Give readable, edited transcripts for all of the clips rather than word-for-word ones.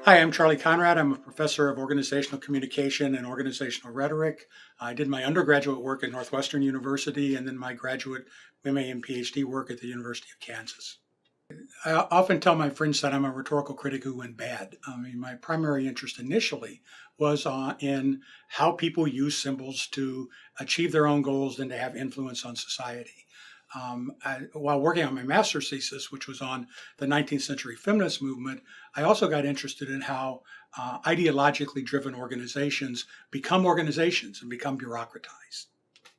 Hi, I'm Charlie Conrad. I'm a professor of organizational communication and organizational rhetoric. I did my undergraduate work at Northwestern University and then my graduate MA and PhD work at the University of Kansas. I often tell my friends that I'm a rhetorical critic who went bad. My primary interest initially was in how people use symbols to achieve their own goals and to have influence on society. While working on my master's thesis, which was on the 19th century feminist movement, I also got interested in how ideologically driven organizations become organizations and become bureaucratized.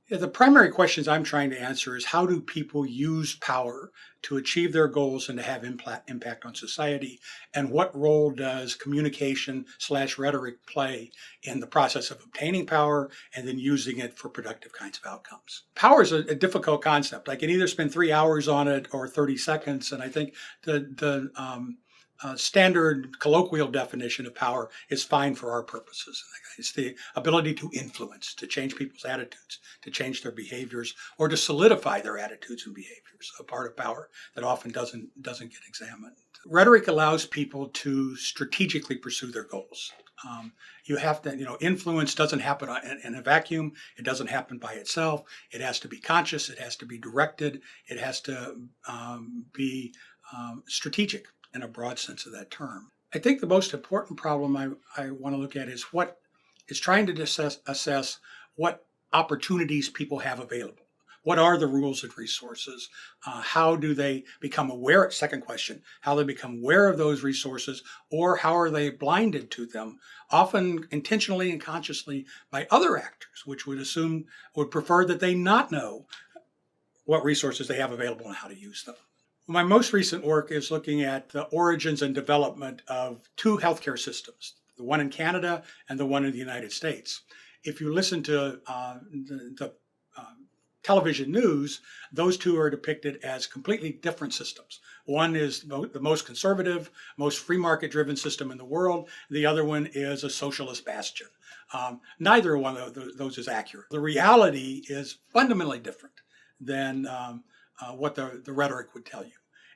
Yeah, the primary questions I'm trying to answer is how do people use power to achieve their goals and to have impact on society? And what role does communication/rhetoric play in the process of obtaining power and then using it for productive kinds of outcomes? Power is a difficult concept. I can either spend 3 hours on it or 30 seconds. And I think the standard colloquial definition of power is fine for our purposes. It's the ability to influence, to change people's attitudes, to change their behaviors, or to solidify their attitudes and behaviors, a part of power that often doesn't get examined. Rhetoric allows people to strategically pursue their goals. You have to, influence doesn't happen in a vacuum. It doesn't happen by itself. It has to be conscious. It has to be directed. It has to be strategic in a broad sense of that term. I think the most important problem I want to look at is trying to assess what opportunities people have available. What are the rules and resources? How do they become aware? Second question, how they become aware of those resources, or how are they blinded to them, often intentionally and consciously by other actors, which would prefer that they not know what resources they have available and how to use them. My most recent work is looking at the origins and development of two healthcare systems, the one in Canada and the one in the United States. If you listen to the television news, those two are depicted as completely different systems. One is the most conservative, most free market driven system in the world. The other one is a socialist bastion. Neither one of those is accurate. The reality is fundamentally different than what the rhetoric would tell you.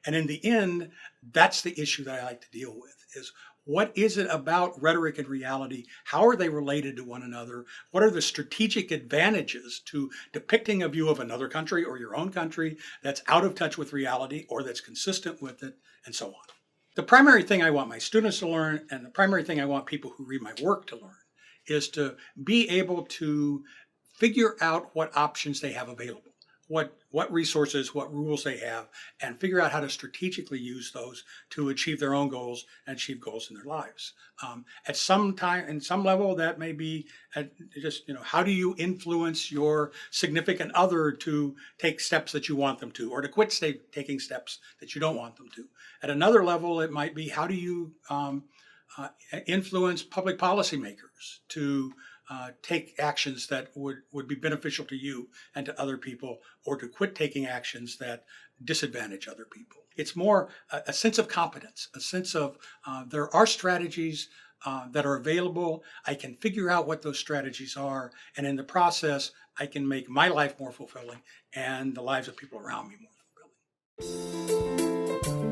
And in the end, that's the issue that I like to deal with, is what is it about rhetoric and reality? How are they related to one another? What are the strategic advantages to depicting a view of another country or your own country that's out of touch with reality or that's consistent with it, and so on? The primary thing I want my students to learn, and the primary thing I want people who read my work to learn, is to be able to figure out what options they have available. What resources, what rules they have, and figure out how to strategically use those to achieve their own goals and achieve goals in their lives. At some time, in some level, that may be how do you influence your significant other to take steps that you want them to, or to quit taking steps that you don't want them to. At another level, it might be how do you influence public policymakers to take actions that would be beneficial to you and to other people, or to quit taking actions that disadvantage other people. It's more a sense of competence, a sense of there are strategies that are available. I can figure out what those strategies are, and in the process, I can make my life more fulfilling and the lives of people around me more fulfilling.